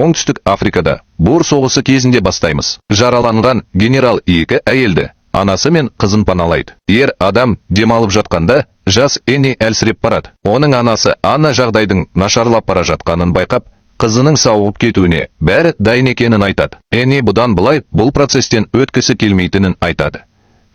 Оңтүстік Африкада Бор соғысы кезінде бастаймыз. Жараланған генерал екі әйелді, анасы мен қызын паналайды. Ер адам демалып жатқанда, жас Энни әлсіреп барады. Оның анасы Анна жағдайдың нашарлап бара жатқанын байқап, қызының сауығып кетуіне бәрі дайын екенін айтады. Энни бұдан былай бұл процестен өткісі келмейтінін айтады.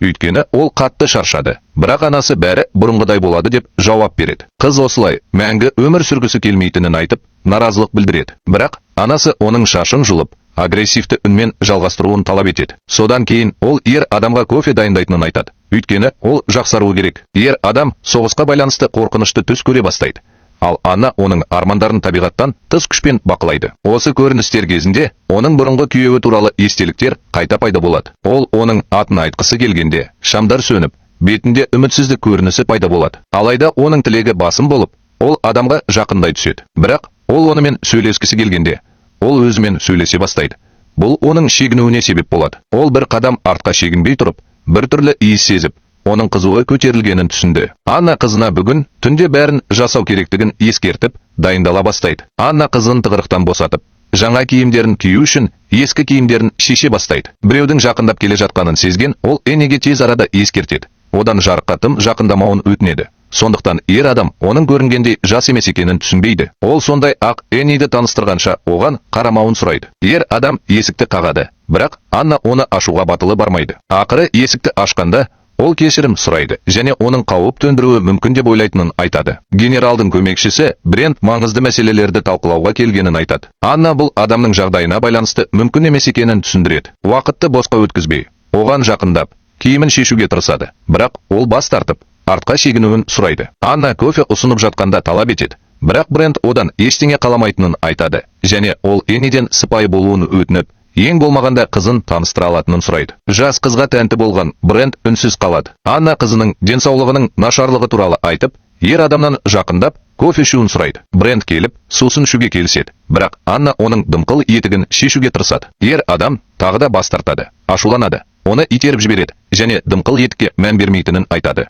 Өйткені ол қатты шаршады. Бірақ анасы бәрі бұрынғыдай болады деп жауап береді. Қыз осылай мәңгі өмір сүргісі келмейтінін айтып, наразылық білдіреді. Бірақ анасы оның шашын жұлып, агрессивті үнмен жалғастыруын талап етеді. Содан кейін ол ер адамға кофе дайындайтынын айтады. Өйткені ол жақсаруы керек. Ер адам соғысқа байланысты қорқынышты түс көре бастайды. Ал Анна оның армандарын табиғаттан тыс күшпен бақылайды. Осы көріністер кезінде оның бұрынғы күйеуі туралы естеліктер қайта пайда болады. Ол оның атын айтқысы келгенде, шамдар сөніп, бетінде үмітсіздік көрінісі пайда болады. Алайда оның тілегі басым болып, ол адамға жақындай түседі. Бірақ ол онымен сөйлескісі келгенде, ол өзімен сөйлесе бастайды. Бұл оның шегінуіне себеп болады. Ол бір қадам артқа шегінбей тұрып, бір түрлі иіс сезіп, оның қызуы көтерілгенін түсінді. Анна қызына бүгін түнде бәрін жасау керектігін ескертіп, дайындала бастайды. Анна қызын тығырықтан босатып, жаңа киімдерін кию үшін ескі киімдерін шеше бастайды. Біреудің жақындап келе жатқанын сезген, ол Энниге тез арада ескертеді. Одан жарыққа тым жақындамауын өтінеді. Сондықтан ер адам оның көрінгендей жас емес екенін түсінбейді. Ол сондай ақ Энниді таныстырғанша оған қарамауын сұрайды. Ер адам есікті қағады, бірақ Анна оны ашуға батылы бармайды. Ақыры есікті ашқанда ол кешірім сұрайды және оның қауіп төндіруі мүмкін деп ойлайтынын айтады. Генералдың көмекшісі Брент маңызды мәселелерді талқылауға келгенін айтады. Анна бұл адамның жағдайына байланысты мүмкін емес екенін түсіндіреді. Уақытты босқа өткізбей, оған жақындап, киімін шешуге тырысады. Бірақ ол бас тартып, артқа шегінуін сұрайды. Анна кофе ұсынып жатқанда талап етеді. Бірақ Брент одан ештеңе қаламайтынын айтады және ол Энниден сыпайы болуын өтініп, ең болмағанда қызын таныстыра алатынын сұрайды. Жас қызға тәнті болған Брент үнсіз қалады. Анна қызының денсаулығының нашарлығы туралы айтып, ер адамнан жақындап, кофе ішуін сұрайды. Брент келіп, сусын ішуге келіседі. Бірақ Анна оның дымқыл етігін шешуге тырысады. Ер адам тағы да бас тартады, ашуланады, оны итеріп жібереді және дымқыл етікке мән бермейтінін айтады.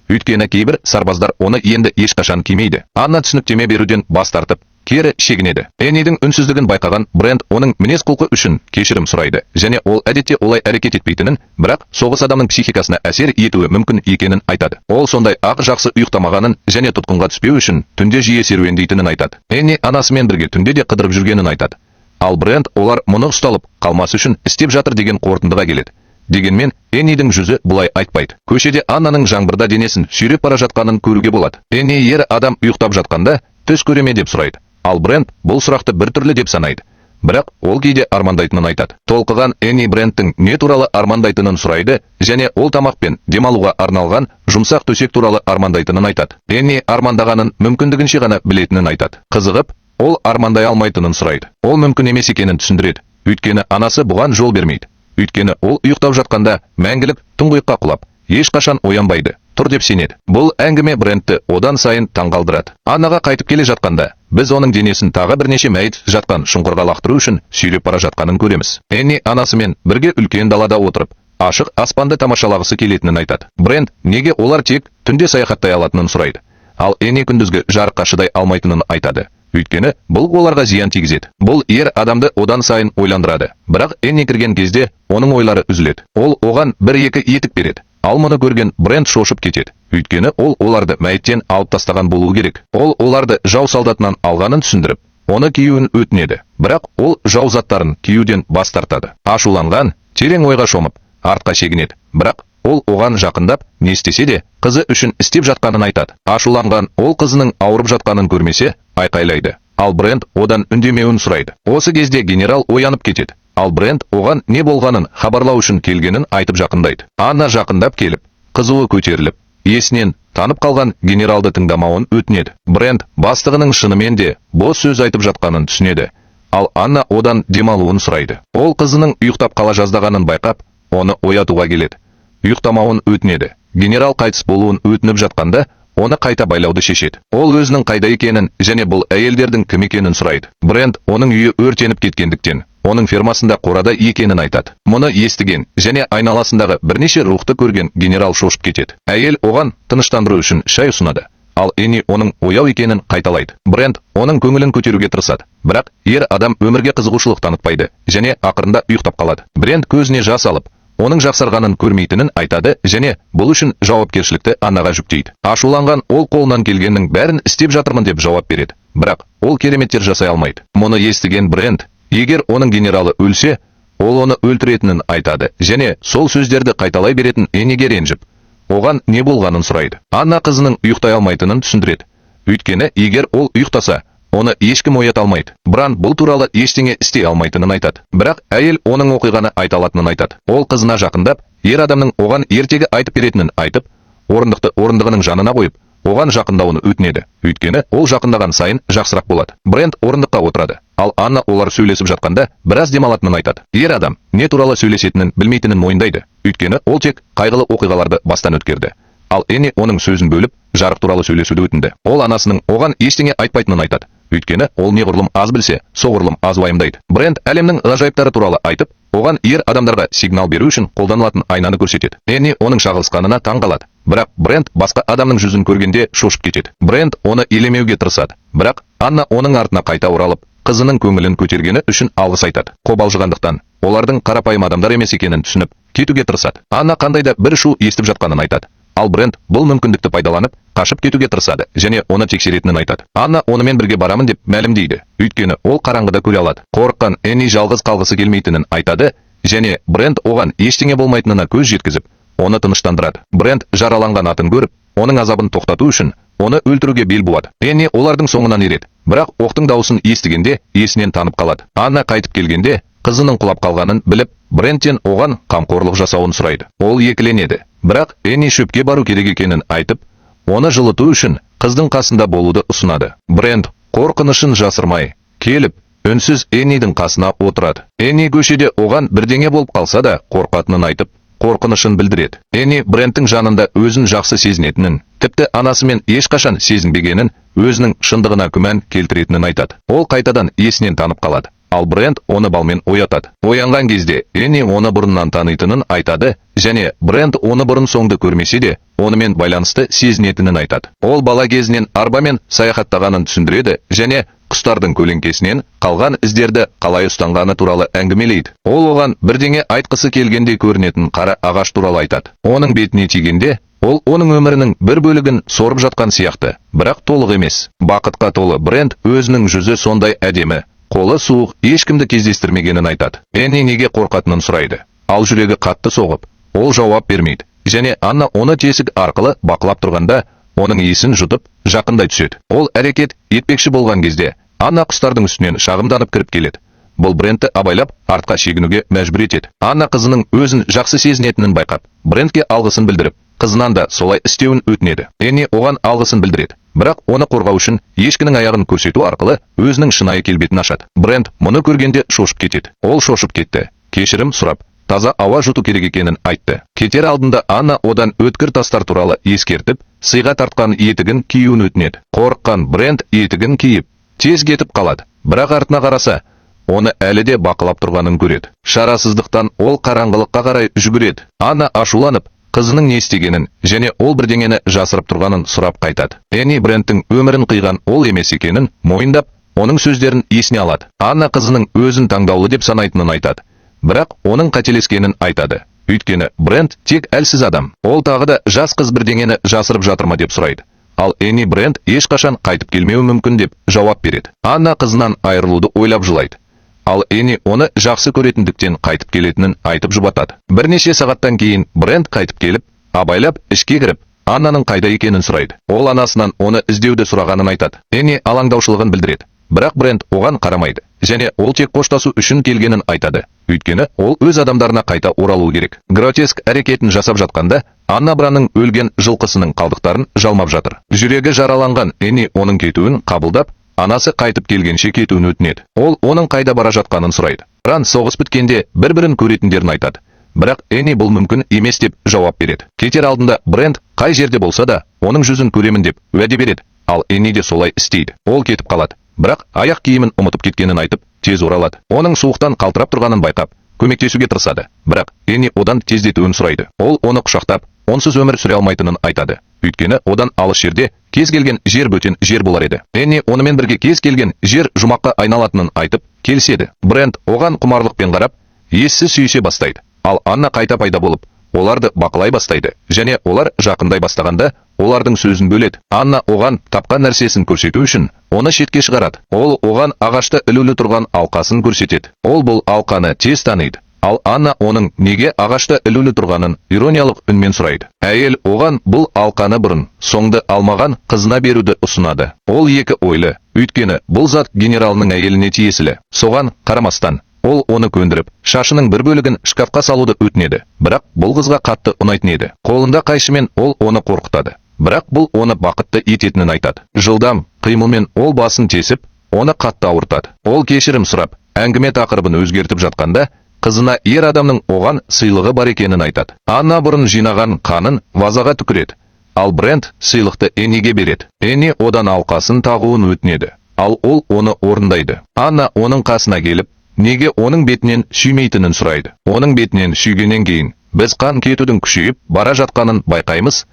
Өйткені кейбір сарбаздар оны енді ешқашан кимейді. Анна түсініктеме беруден бас тартып, кері шегінеді. Эннидің үнсіздігін байқаған Брент оның мінез-құлқы үшін кешірім сұрайды және ол әдетте олай әрекет етпейтінін, бірақ соғыс адамның психикасына әсер етуі мүмкін екенін айтады. Ол сондай ақ жақсы ұйықтамағанын және тұтқынға түспеу үшін түнде жиі серуендейтінін айтады. Энни анасымен бірге түнде де қыдырып жүргенін айтады. Ал Брент олар мұны ұсталып қалмас үшін істеп жатыр деген қорытындыға келеді. Дегенмен Эннидің жүзі бұлай айтпайды. Көшеде Аннаның жаңбырда денесін сүйреп бара жатқанын көруге болады. Энни ер адам ұйықтап жатқанда түс көре ме деп сұрайды. Ал Брент бұл сұрақты бір түрлі деп санайды. Бірақ ол кейде армандайтынын айтады. Толқыған Энни Бренттің не туралы армандайтынын сұрайды және ол тамақ пен демалуға арналған жұмсақ төсек туралы армандайтынын айтады. Энни армандағанын мүмкіндігінше ғана білетінін айтады. Қызығып, ол армандай алмайтынын сұрайды. Ол мүмкін емес екенін түсіндіреді. Өйткені анасы бұған жол бермейді. Өйткені ол ұйықтап жатқанда мәңгілік тұңғиыққа құлап, ешқашан оянбайды, тұр деп сенеді. Бұл әңгіме Брентті одан сайын таңғалдырады. Аннаға қайтып келе жатқанда, біз оның денесін тағы бірнеше мәйіт жатқан шұңқырға лақтыру үшін сүйреп бара жатқанын көреміз. Энни анасымен бірге үлкен далада отырып, ашық аспанды тамашалағысы келетінін айтады. Брент неге олар тек түнде саяхаттай алатынын сұрайды. Ал Энни күндізгі жарыққа шыдай алмайтынын айтады. Өйткені бұл оларға зиян тигізеді. Бұл ер адамды одан сайын ойландырады. Бірақ Энни кірген кезде оның ойлары үзіледі. Ол оған бір-екі етік береді. Ал мұны көрген Брент шошып кетеді. Өйткені ол оларды мәйіттен алып тастаған болуы керек. Ол оларды жау солдатынан алғанын түсіндіріп, оны киюін өтінеді. Бірақ ол жау заттарын киюден бас тартады. Ашуланған, терең ойға шомып, артқа шегінеді. Бірақ ол оған жақындап, не істесе де, қызы үшін істеп жатқанын айтады. Ашуланған ол қызының ауырып жатқанын көрмесе, айқайлайды. Ал Брент одан үндемеуін сұрайды. Осы кезде генерал оянып кетеді. Ал Брент оған не болғанын хабарлау үшін келгенін айтып жақындайды. Анна жақындап келіп, қызуы көтеріліп, есінен танып қалған генералды тыңдамауын өтінеді. Брент бастығының шынымен де бос сөз айтып жатқанын түсінеді. Ал Анна одан демалуын сұрайды. Ол қызының ұйықтап қала жаздағанын байқап, оны оятуға келеді. Ұйықтамауын өтінеді. Генерал қайтыс болуын өтініп жатқанда, оны қайта байлауды шешеді. Ол өзінің қайда екенін және бұл әйелдердің кім екенін сұрайды. Брент оның үйі өртеніп кеткендіктен, оның фермасында қорада екенін айтады. Мұны естіген және айналасындағы бірнеше рухты көрген генерал шошып кетеді. Әйел оған тыныштандыру үшін шай ұсынады. Ал Энни оның ояу екенін қайталайды. Брент оның көңілін көтеруге тырысады. Бірақ ер адам өмірге қызығушылық танытпайды және ақырында ұйықтап қалады. Брент көзіне жас алып, оның жақсарғанын көрмейтінін айтады және бұл үшін жауапкершілікті Аннаға жүктейді. Ашуланған ол қолынан келгеннің бәрін істеп жатырмын деп жауап береді. Бірақ ол кереметтер жасай алмайды. Мұны естіген Брент, егер оның генералы өлсе, ол оны өлтіретінін айтады және сол сөздерді қайталай беретін Энниге ренжіп, оған не болғанын сұрайды. Анна қызының ұйықтай алмайтынын түсіндіреді. Өйткені егер ол ұйықтаса, оны ешкім оята алмайды. Бранд бұл туралы ештеңе істей алмайтынын айтады. Бірақ әйел оның оқиғаны айта алатынын айтады. Ол қызына жақындап, ер адамның оған ертегі айтып беретінін айтып, орындықты орындығының жанына қойып, оған жақындауын өтінеді. Өйткені ол жақындаған сайын жақсырақ болады. Брент орындыққа отырады. Ал Анна олар сөйлесіп жатқанда біраз демалатынын айтады. Ер адам не туралы сөйлесетінін білмейтінін мойындайды. Өйткені ол тек қайғылы оқиғаларды бастан өткерді. Ал Энни оның сөзін бөліп, жарық туралы сөйлесуді өтінді. Ол анасының оған ештеңе айтпайтынын айтады. Өйткені ол неғұрлым аз білсе, соғұрлым аз уайымдайды. Брент әлемнің ғажайыптары туралы айтып, оған ер адамдарға сигнал беру үшін қолданылатын айнаны көрсетеді. Энни оның шағылысқанына таң қалады. Бірақ Брент басқа адамның жүзін көргенде шошып кетеді. Брент оны елемеуге тырысады. Бірақ Анна оның артына қайта оралып, қызының көңілін көтергені үшін алғыс айтады. Қобалжығандықтан олардың қарапайым адамдар емес екенін түсініп, кетуге тырысады. Анна қандай да бір шу естіп жатқанын айтады. Ал Брент бұл мүмкіндікті пайдаланып, қашып кетуге тырысады және оны тексеретінін айтады. Анна онымен бірге барамын деп мәлімдейді. Өйткені ол қараңғыда көре алады. Қорыққан Энни жалғыз қалғысы келмейтінін айтады және Брент оған ештеңе болмайтынына көз жеткізіп, оны тыныштандырады. Брент жараланған атын көріп, оның азабын тоқтату үшін оны өлтіруге бел буады. Энни олардың соңынан ереді. Бірақ оқтың дауысын естігенде есінен танып қалады. Анна қайтып келгенде қызының құлап қалғанын біліп, Бренттен оған қамқорлық жасауын сұрайды. Ол екіленеді. Бірақ Энни шөпке бару керек екенін айтып, оны жылыту үшін қыздың қасында болуды ұсынады. Брент қорқынышын жасырмай келіп, үнсіз Эннидің қасына отырады. Энни көшеде оған бірдеңе болып қалса да қорқатынын айтып, қорқынышын білдіреді. Энни Бренттің жанында өзін жақсы сезінетінін, тіпті анасымен ешқашан сезінбегенін, өзінің шындығына күмән келтіретінін айтады. Ол қайтадан есінен танып қалады. Ал Брент оны балмен оятады. Оянған кезде Энни оны бұрыннан танитынын айтады және Брент оны бұрын соңды көрмесе де, онымен байланысты сезінетінін айтады. Ол бала кезінен арбамен саяхаттағанын түсіндіреді және құстардың көлеңкесінен қалған іздерді қалай ұстанғаны туралы әңгімелейді. Ол оған бірдеңе айтқысы келгенде көрінетін қара ағаш туралы айтады. Оның бетіне тигенде, ол оның өмірінің бір бөлігін сорып жатқан сияқты, бірақ толық емес. Бақытқа толы Брент өзінің жүзі сондай әдемі, қолы суық, ешкімді кездестірмегенін айтады. Энни неге қорқатынын сұрайды. Ал жүрегі қатты соғып, ол жауап бермейді. Және Анна оны тесік арқылы бақылап тұрғанда, оның иісін жұтып, жақындай түседі. Ол әрекет етпекші болған кезде, Анна құстардың үстінен шағымданып кіріп келеді. Бұл Брентті абайлап, артқа шегінуге мәжбүр етеді. Анна қызының өзін жақсы сезінетінін байқап, Брентке алғысын білдіріп, қызынан да солай істеуін өтінеді. Энни оған алғысын білдіреді. Бірақ оны қорғау үшін ешкінің аяғын көрсету арқылы өзінің шынайы келбетін ашады. Брент мұны көргенде шошып кетеді. Ол шошып кетті. Кешірім сұрап, таза ауа жұту керек екенін айтты. Кетер алдында Анна одан өткір тастар туралы ескертіп, сыйға тартқан етігін киюін өтінеді. Қорыққан Брент етігін киіп, тез кетіп қалады. Бірақ артына қараса, оны әлі де бақылап тұрғанын көреді. Шарасыздықтан ол қараңғылыққа қарай жүгіреді. Анна ашуланып, қызының не істегенін және ол бірдеңені жасырып тұрғанын сұрап қайтады. Энни Бренттің өмірін қиған ол емес екенін мойындап, оның сөздерін есіне алады. Анна қызының өзін таңдаулы деп санайтынын айтады. Бірақ оның қателескенін айтады. Өйткені Брент тек әлсіз адам. Ол тағы да жас қыз бірдеңені жасырып жатыр ма деп сұрайды. Ал Энни Брент ешқашан қайтып келмеуі мүмкін деп жауап береді. Анна қызынан айырылуды ойлап жылайды. Ал Энни оны жақсы көретіндіктен қайтып келетінін айтып жұбатады. Бірнеше сағаттан кейін Брент қайтып келіп, абайлап ішке кіріп, Аннаның қайда екенін сұрайды. Ол анасынан оны іздеуді сұрағанын айтады. Энни алаңдаушылығын білдіреді. Бірақ Брент оған қарамайды және ол тек қоштасу үшін келгенін айтады. Өйткені ол өз адамдарына қайта оралу керек. Гротеск әрекетін жасап жатқанда, Анна Бранның өлген жылқысының қалдықтарын жалмап жатыр. Жүрегі жараланған Энни оның кетуін қабылдап, анасы қайтып келгенше кетуін өтінеді. Ол оның қайда бара жатқанын сұрайды. Бран соғыс біткенде бір-бірін көретіндерін айтады. Бірақ Энни бұл мүмкін емес деп жауап береді. Кетер алдында Брент қай жерде болса да, оның жүзін көремін деп уәде береді. Ал Энни де солай істейді. Ол кетіп қалады. Бірақ аяқ киімін ұмытып кеткенін айтып, тез оралады. Оның суықтан қалтырап тұрғанын байқап, көмектесуге тырысады. Бірақ Энни одан тездетуін сұрайды. Ол оны құшақтап, онсыз өмір сүре алмайтынын айтады. Өйткені одан алыс жерде кез келген жер бөтен жер болар еді. Энни онымен бірге кез келген жер жұмаққа айналатынын айтып келіседі. Брент оған құмарлықпен қарап, ессіз сүйісе бастайды. Ал Анна қайта пайда болып, оларды бақылай бастайды, және олар жақындай бастағанда олардың сөзін бөледі. Анна оған тапқан нәрсесін көрсету үшін оны шетке шығарады. Ол оған ағашта ілулі тұрған алқасын көрсетеді. Ол бұл алқаны тез таниды. Ал Анна оның неге ағашта ілулі тұрғанын ирониялық үнмен сұрайды. Әйел оған бұл алқаны бұрын соңды алмаған қызына беруді ұсынады. Ол екі ойлы, өйткені бұл зат генералының әйеліне тиесілі. Соған қарамастан, ол оны көндіріп, шашының бір бөлігін шкафқа салуды өтінеді. Бірақ бұл қызға қатты ұнайтын еді. Қолында қайшымен ол оны қорқытады. Бірақ бұл оны бақытты ететінін айтады. Жылдам қимылмен ол басын тесіп, оны қатты ауыртады. Ол кешірім сұрап, әңгіме тақырыбын өзгертіп жатқанда, қызына ер адамның оған сыйлығы бар екенін айтады. Анна бұрын жинаған қанын вазаға түкіреді. Ал Брент сыйлықты Энниге береді. Энни одан алқасын тағуын өтінеді. Ал ол оны орындайды. Анна оның қасына келіп, неге оның бетінен сүймейтінін сұрайды. Оның бетінен сүйгеннен кейін, біз қан кетудің күшейіп бара жатқанын байқаймыз.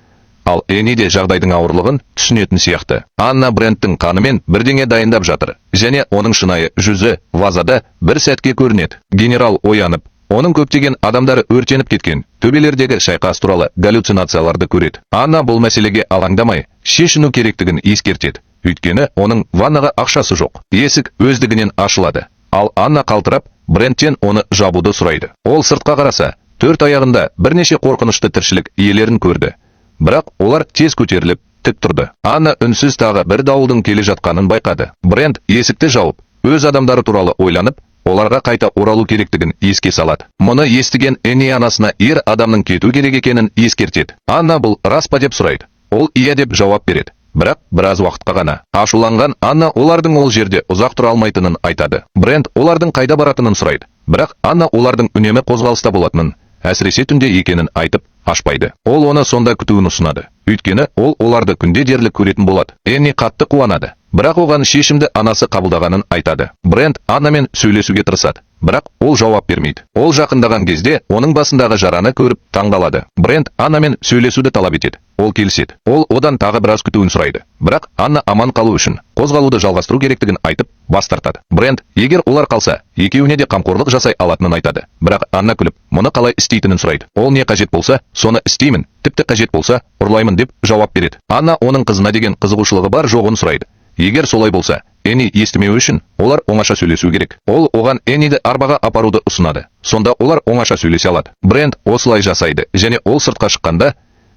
Ал Энни де жағдайдың ауырлығын түсінетін сияқты. Анна Бренттің қанымен бірдеңе дайындап жатыр, және оның шынайы жүзі вазада бір сәтке көрінеді. Генерал оянып, оның көптеген адамдары өртеніп кеткен төбелердегі шайқас туралы галлюцинацияларды көреді. Анна бұл мәселеге алаңдамай, шешіну керектігін ескертеді. Өйткені оның ваннаға ақшасы жоқ. Есік өздігінен ашылады. Ал Анна қалтырап, Бренттен оны жабуды сұрайды. Ол сыртқа қараса, төрт аяғында бірнеше қорқынышты тіршілік иелерін көрді. Бірақ олар тез көтеріліп, тік тұрды. Анна үнсіз тағы бір дауылдың келе жатқанын байқады. Брент есікті жауып, өз адамдары туралы ойланып, оларға қайта оралу керектігін еске салады. Мұны естіген Энни анасына ер адамның кету керек екенін ескертеді. Анна бұл рас па деп сұрайды. Ол иә деп жауап береді. Бірақ біраз уақытқа ғана. Ашуланған Анна олардың ол жерде ұзақ тұра алмайтынын айтады. Брент олардың қайда баратынын сұрайды. Бірақ Анна олардың үнемі қозғалыста болатынын, әсіресе түнде екенін айтып ашпайды. Ол оны сонда күтуін ұсынады. Өйткені ол оларды күнде дерлік көретін болады. Энни қатты қуанады. Бірақ оған шешімді анасы қабылдағанын айтады. Брент Аннамен сөйлесуге тырысады. Бірақ ол жауап бермейді. Ол жақындаған кезде оның басындағы жараны көріп таңғалады. Брент Аннамен сөйлесуді талап етеді. Ол келіседі. Ол одан тағы біраз күтуін сұрайды. Бірақ Анна аман қалу үшін қозғалуды жалғастыру керектігін айтып бас тартады. Брент, егер олар қалса, екеуіне де қамқорлық жасай алатынын айтады. Бірақ Анна күліп, мұны қалай істейтінін сұрайды. Ол не қажет болса, соны істеймін, тіпті қажет болса, ұрлаймын деп жауап береді. Анна оның қызына деген қызығушылығы бар жоғын сұрайды. Егер солай болса, Энни естімеу үшін олар оңаша сөйлесу керек. Ол оған Энниді арбаға апаруды ұсынады. Сонда олар оңаша сөйлесе алады. Брент осылай жасайды, және ол сыртқа шыққанда,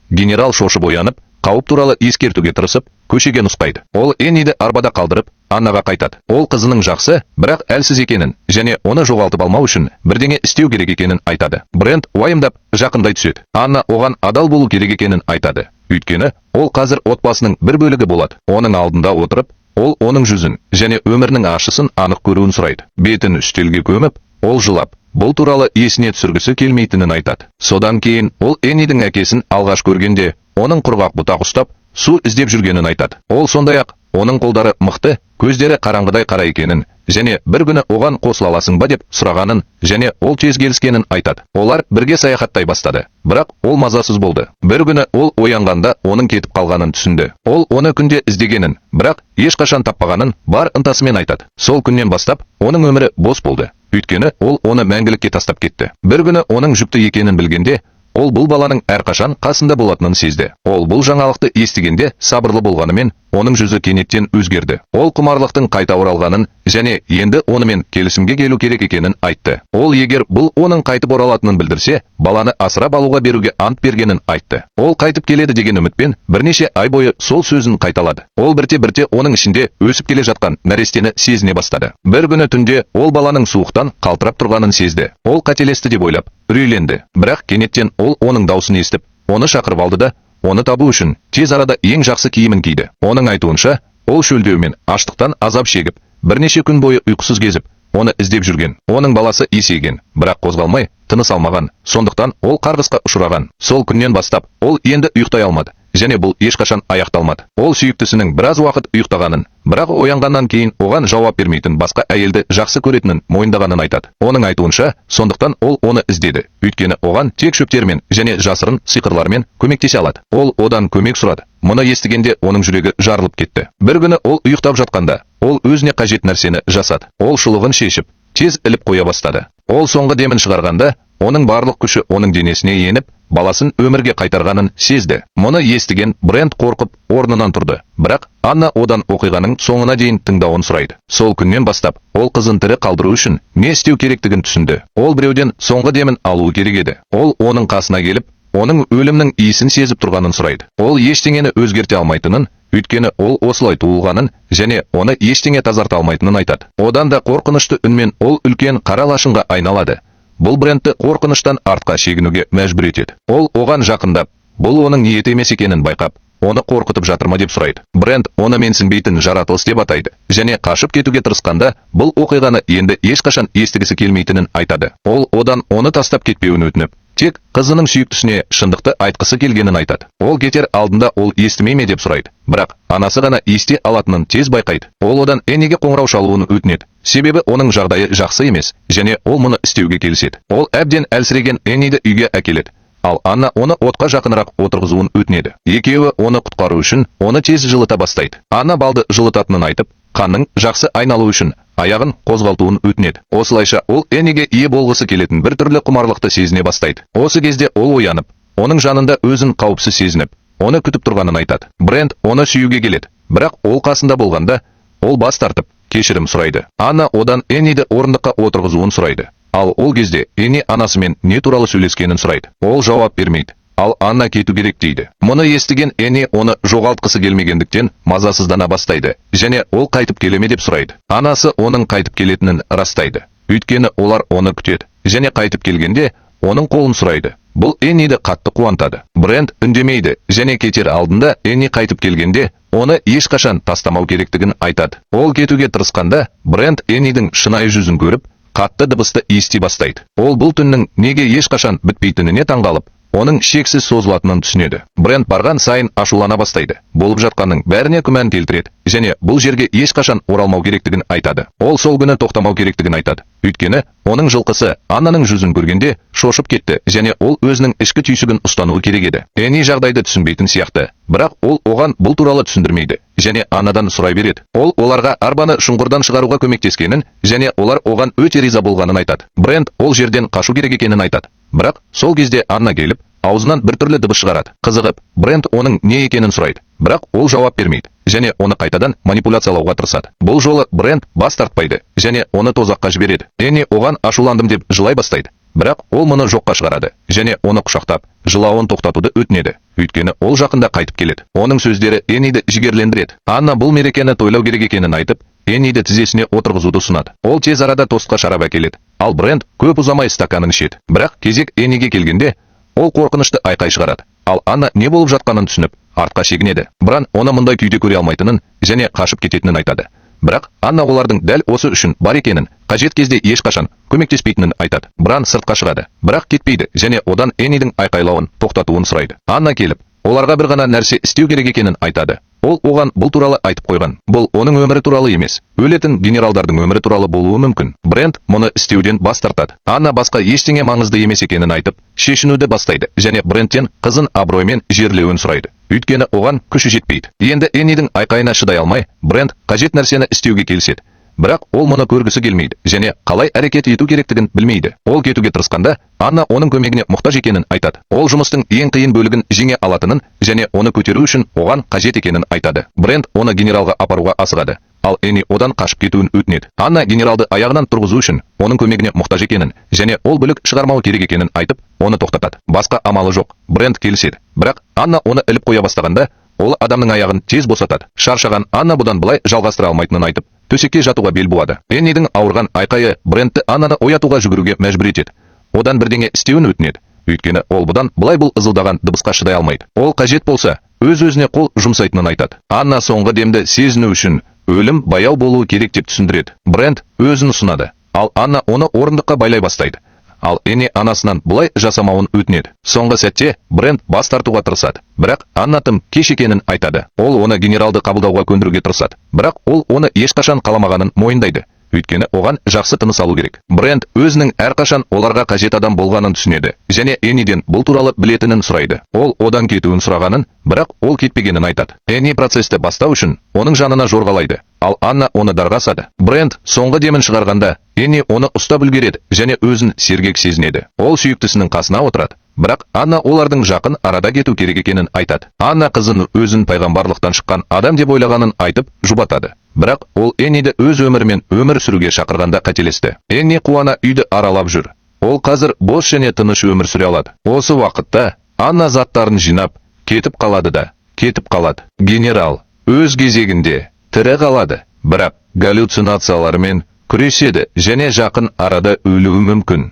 генерал шошып оянып, қауіп туралы ескертуге тырысып, көшеге нұсқайды. Ол Энниді арбада қалдырып, Аннаға қайтады. Ол қызының жақсы, бірақ әлсіз екенін, және оны жоғалтып алмау үшін бірдеңе істеу керек екенін айтады. Брент уайымдап жақындай түседі. Анна оған адал болу керек екенін айтады. Өйткені ол қазір отбасының бір бөлігі болады. Оның алдында отырып, ол оның жүзін және өмірінің ащысын анық көруін сұрайды. Бетін үстелге көміп, ол жылап, бұл туралы есіне түсіргісі келмейтінін айтады. Содан кейін ол Эннидің әкесін алғаш көргенде, оның құрғақ бұтақ ұстап, су іздеп жүргенін айтады. Ол сондай-ақ оның қолдары мықты, көздері қараңғыдай қара екенін, және бір күні оған қосыла аласың ба деп сұрағанын, және ол тез келіскенін айтады. Олар бірге саяхаттай бастады. Бірақ ол мазасыз болды. Бір күні ол оянғанда оның кетіп қалғанын түсінді. Ол оны күнде іздегенін, бірақ ешқашан таппағанын бар ынтасымен айтады. Сол күннен бастап оның өмірі бос болды. Өйткені ол оны мәңгілікке тастап кетті. Бір күні оның жүкті екенін білгенде, ол бұл баланың әрқашан қасында болатынын сезді. Ол бұл жаңалықты естігенде сабырлы болғанымен, оның жүзі кенеттен өзгерді. Ол құмарлықтың қайта оралғанын, және енді онымен келісімге келу керек екенін айтты. Ол егер бұл оның қайтып оралатынын білдірсе, баланы асырап алуға беруге ант бергенін айтты. Ол қайтып келеді деген үмітпен бірнеше ай бойы сол сөзін қайталады. Ол бірте-бірте оның ішінде өсіп келе жатқан нәрестені сезіне бастады. Бір күні түнде ол баланың суықтан қалтырап тұрғанын сезді. Ол қателесті деп ойлап, үрейленді. Бірақ кенеттен ол оның даусын естіп, оны шақырып алды да, оны табу үшін тез арада ең жақсы киімін киді. Оның айтуынша, ол шөлдеумен аштықтан азап шегіп, бірнеше күн бойы ұйқысыз кезіп, оны іздеп жүрген. Оның баласы есейген, бірақ қозғалмай, тыныс алмаған. Сондықтан ол қарғысқа ұшыраған. Сол күннен бастап, ол енді ұйықтай алмады, және бұл ешқашан аяқталмады. Ол сүйіктісінің біраз уақыт ұйықтағанын, Бірақ оянғаннан кейін оған жауап бермейтін басқа әйелді жақсы көретінін мойындағанын айтады. Оның айтуынша, сондықтан ол оны іздеді. Өйткені оған тек шөптермен және жасырын сиқырлармен көмектесе алады. Ол одан көмек сұрады. Мұны естігенде оның жүрегі жарылып кетті. Бір күні ол ұйықтап жатқанда, ол өзіне қажет нәрсені жасады. Ол шұлығын шешіп, тез іліп қоя бастады. Ол соңғы демін шығарғанда, оның барлық күші оның денесіне еніп, баласын өмірге қайтарғанын сезді. Мұны естіген Брент қорқып орнынан тұрды. Бірақ Анна одан оқиғаның соңына дейін тыңдауын сұрайды. Сол күннен бастап, ол қызын тірі қалдыру үшін не істеу керектігін түсінді. Ол біреуден соңғы демін алуы керек еді. Ол оның қасына келіп, оның өлімнің иісін сезіп тұрғанын сұрайды. Ол ештеңені өзгерте алмайтынын, өйткені ол осылай туылғанын және оны ештеңе тазарта алмайтынын айтады. Одан да қорқынышты үнмен ол үлкен қара лашынға айналады. Бұл Брентті қорқыныштан артқа шегінуге мәжбүр етеді. Ол оған жақындап, бұл оның ниеті емес екенін байқап, оны қорқытып жатыр ма деп сұрайды. Брент оны менсінбейтін жаратылыс деп атайды және қашып кетуге тырысқанда, бұл оқиғаны енді ешқашан естігісі келмейтінін айтады. Ол одан оны тастап кетпеуін өтініп, тек қызының сүйіктісіне шындықты айтқысы келгенін айтады. Ол кетер алдында ол естімей ме деп сұрайды. Бірақ анасы ғана ести алатынын тез байқайды. Ол одан Энниге қоңырау шалуын өтінеді. Себебі оның жағдайы жақсы емес және ол мұны істеуге келіседі. Ол әбден әлсіреген Энниді үйге әкеледі. Ал Анна оны отқа жақынырақ отырғызуын өтінеді. Екеуі оны құтқару үшін оны тез жылыта бастайды. Анна балды жылытатынын айтып, қанның жақсы айналу үшін аяғын қозғалтуын өтінеді. Осылайша ол Энниге ие болғысы келетін бір түрлі құмарлықты сезіне бастайды. Осы кезде ол оянып, оның жанында өзін қауіпсіз сезініп, оны күтіп тұрғанын айтады. Брент оны сүюге келеді. Бірақ ол қасында болғанда, ол бас тартып, кешірім сұрайды. Анна одан Энниді орындыққа отырғызуын сұрайды. Ал ол кезде Энни анасымен не туралы сөйлескенін сұрайды. Ол жауап бермейді. Ал Анна кету керек дейді. Мұны естіген Энни оны жоғалтқысы келмегендіктен мазасыздана бастайды және ол қайтып келеме деп сұрайды. Анасы оның қайтып келетінін растайды. Өйткені олар оны күтеді және қайтып келгенде оның қолын сұрайды. Бұл Энниді қатты қуантады. Брент үндемейді және кетер алдында Энни қайтып келгенде оны ешқашан тастамау керектігін айтады. Ол кетуге тырысқанда Брент Эннидің шынайы жүзін көріп, қатты дыбысты ести бастайды. Ол бұл түннің неге ешқашан бітпейтініне таңғалып, оның шексіз созылатынын түсінеді. Брент барған сайын ашулана бастайды. Болып жатқанның бәріне күмән келтіреді және бұл жерге ешқашан оралмау керектігін айтады. Ол сол күні тоқтамау керектігін айтады. Өйткені оның жылқысы Аннаның жүзін көргенде шошып кетті және ол өзінің ішкі түйсігін ұстануы керек еді. Энни жағдайды түсінбейтін сияқты, бірақ ол оған бұл туралы түсіндірмейді және Аннадан сұрай береді. Ол оларға арбаны шұңғырдан шығаруға көмектескенін және олар оған өте риза болғанын айтады. Брент ол жерден қашу керек екенін айтады. Бірақ сол кезде Анна келіп, аузынан бір түрлі дыбыс шығарады. Қызығып, Брент оның не екенін сұрайды. Бірақ ол жауап бермейді және оны қайтадан манипуляциялауға тырысады. Бұл жолы Брент бас тартпайды және оны тозаққа жібереді. Энни оған ашуландым деп жылай бастайды. Бірақ ол мұны жоққа шығарады және оны құшақтап, жылауын тоқтатуды өтінеді. Өйткені ол жақында қайтып келеді. Оның сөздері Энниді жігерлендіреді. Анна бұл мерекені тойлау керек екенін айтып, Энниді тізесіне отырғызуды ұсынады. Ол тез арада тостқа шарап әкеледі. Ал Брент көп ұзамай стаканын ішеді. Бірақ кезек Энниге келгенде, ол қорқынышты айқай шығарады. Ал Анна не болып жатқанын түсініп, артқа шегінеді. Бран оны мұндай күйде көре алмайтынын және қашып кететінін айтады. Бірақ Анна олардың дәл осы үшін бар екенін, қажет кезде ешқашан көмектеспейтінін айтады. Бран сыртқа шығады, бірақ кетпейді және одан Эннидің айқайлауын тоқтатуын сұрайды. Анна келіп, оларға бір ғана нәрсе істеу керек екенін айтады. Ол оған бұл туралы айтып қойған. Бұл оның өмірі туралы емес, өлетін генералдардың өмірі туралы болуы мүмкін. Брент мұны істеуден бас тартады. Анна басқа ештеңе маңызды емес екенін айтып, шешінуді бастайды және Бренттен қызын абыроймен жерлеуін сұрайды. Өйткені оған күші жетпейді. Енді Эннидің айқайына шыдай алмай, Брент қажет нәрсені істеуге келіседі. Бірақ ол мұны көргісі келмейді және қалай әрекет ету керектігін білмейді. Ол кетуге тырысқанда, Анна оның көмегіне мұқтаж екенін айтады. Ол жұмыстың ең қиын бөлігін жеңе алатынын және оны көтеру үшін оған қажет екенін айтады. Брент оны генералға апаруға асығады. Ал Энни одан қашып кетуін өтінеді. Анна генералды аяғынан тұрғызу үшін оның көмегіне мұқтаж екенін және ол бүлік шығармау керек екенін айтып, оны тоқтатады. Басқа амалы жоқ. Брент келіседі. Бірақ Анна оны іліп қоя бастағанда, ол адамның аяғын тез босатады. Шаршаған Анна бұдан былай жалғастыра алмайтынын айтып, төсекке жатуға бел буады. Эннидің ауырған айқайы Брентті Аннаны оятуға жүгіруге мәжбүр етеді. Одан бірдеңе істеуін өтінеді. Өйткені ол бұдан былай бұл ызылдаған дыбысқа шыдай алмайды. Ол қажет болса, өз-өзіне қол жұмсайтынын айтады. Анна соңғы демді сезіну үшін өлім баяу болуы керек деп түсіндіреді. Брент өзін ұсынады. Ал Анна оны орындыққа байлай бастайды. Ал Энни анасынан бұлай жасамауын өтінеді. Соңғы сәтте Брент бас тартуға тырысады. Бірақ Анна тым кеш екенін айтады. Ол оны генералды қабылдауға көндіруге тырысады. Бірақ ол оны ешқашан қаламағанын мойындайды. Өйткені оған жақсы тыныс алу керек. Брент өзінің әрқашан оларға қажет адам болғанын түсінеді және Энниден бұл туралы білетінін сұрайды. Ол одан кетуін сұрағанын, бірақ ол кетпегенін айтады. Энни процесті бастау үшін оның жанына жорғалайды, ал Анна оны дарғасады. Брент соңғы демін шығарғанда, Энни оны ұстап үлгереді және өзін сергек сезінеді. Ол сүйіктісінің қасына отырады. Бірақ Анна олардың жақын арада кету керек екенін айтады. Анна қызын өзін пайғамбарлықтан шыққан адам деп ойлағанын айтып жұбатады. Бірақ ол Энниді өз өмірімен өмір сүруге шақырғанда қателесті. Энни қуана үйді аралап жүр. Ол қазір бос және тыныш өмір сүре алады. Осы уақытта Анна заттарын жинап, кетіп қалады. Генерал өз кезегінде тірі қалады, бірақ галлюцинациялармен күреседі және жақын арада өлуі мүмкін.